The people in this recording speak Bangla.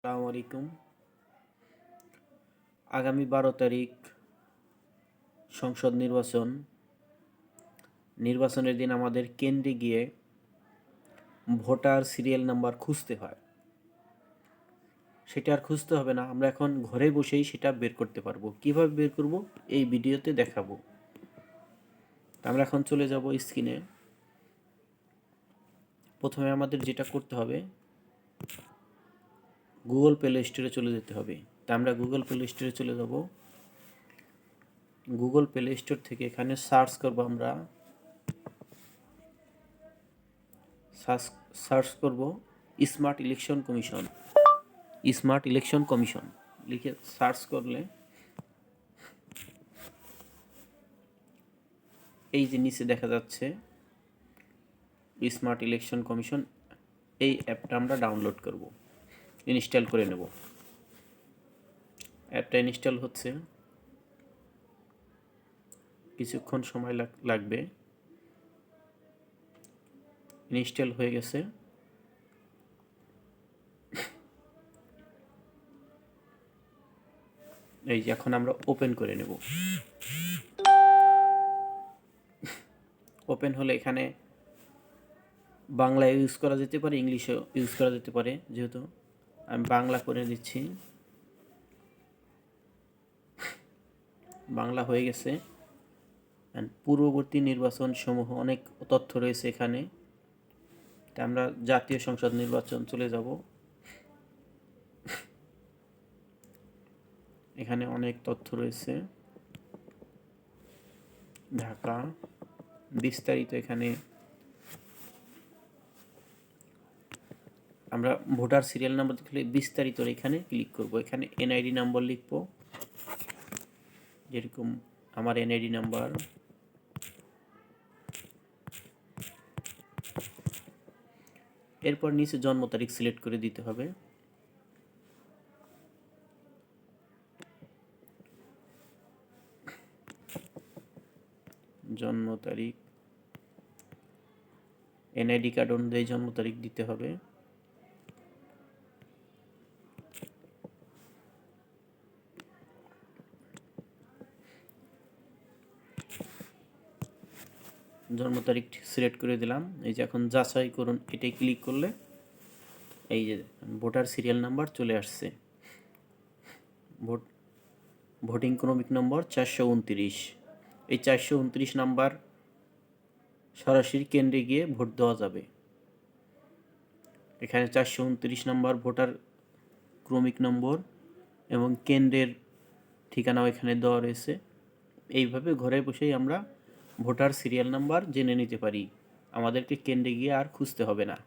আসসালামু আলাইকুম। আগামী 12 তারিখ সংসদ নির্বাচনের দিন আমাদের কেন্দ্রে গিয়ে ভোটার সিরিয়াল নাম্বার খুঁজতে হয়। সেটা আর খুঁজতে হবে না, আমরা এখন ঘরে বসেই সেটা বের করতে পারবো। কিভাবে বের করব এই ভিডিওতে দেখাবো। আমরা এখন চলে যাব স্ক্রিনে। প্রথমে আমাদের যেটা করতে হবে, গুগল প্লে স্টোরে চলে যেতে হবে। তা আমরা গুগল প্লে স্টোরে চলে যাব। গুগল প্লে স্টোর থেকে এখানে সার্চ করব, আমরা সার্চ করব smart election commission. Smart election commission লিখে সার্চ করলে এই যে নিচে দেখা যাচ্ছে স্মার্ট ইলেকশন কমিশন। এই অ্যাপটা আমরা ডাউনলোড করব, ইনস্টল করে নেব। অ্যাপটা ইনস্টল হচ্ছে, কিছুক্ষণ সময় লাগবে। ইনস্টল হয়ে গেছে। এই যে এখন আমরা ওপেন করে নেব। ওপেন হলে এখানে বাংলা ইউজ করা যেতে পারে, ইংলিশেও ইউজ করা যেতে পারে। যেহেতু আমি বাংলা করে দিচ্ছি, বাংলা হয়ে গেছে। পূর্ববর্তী নির্বাচন সমূহ অনেক তথ্য রয়েছে এখানে। তা আমরা জাতীয় সংসদ নির্বাচন চলে যাব। এখানে অনেক তথ্য রয়েছে, ঢাকা বিস্তারিত। এখানে আমরা ভোটার সিরিয়াল নাম্বার দেখলে বিস্তারিত এখানে ক্লিক করব। এখানে এনআইডি নাম্বার লিখব, যেরকম আমার এনআইডি নাম্বার। এরপর নিচে জন্ম তারিখ সিলেক্ট করে দিতে হবে। জন্ম তারিখ এনআইডি কার্ড অনুযায়ী জন্ম তারিখ দিতে হবে। জন্ম তারিখ সিলেক্ট করে দিলাম। এই যে এখন যাচাই করুন, এটাই ক্লিক করলে এই যে ভোটার সিরিয়াল নাম্বার চলে আসছে। ভোটিং ক্রমিক নম্বর 429। এই 429 নাম্বার সরাসরি কেন্দ্রে গিয়ে ভোট দেওয়া যাবে। এখানে 429 নাম্বার ভোটার ক্রমিক নম্বর এবং কেন্দ্রের ঠিকানাও এখানে দেওয়া রয়েছে। এইভাবে ঘরে বসেই আমরা ভোটার সিরিয়াল নাম্বার জেনে নিতে পারি, আমাদেরকে কেন্দ্রে গিয়ে আর খুঁজতে হবে না।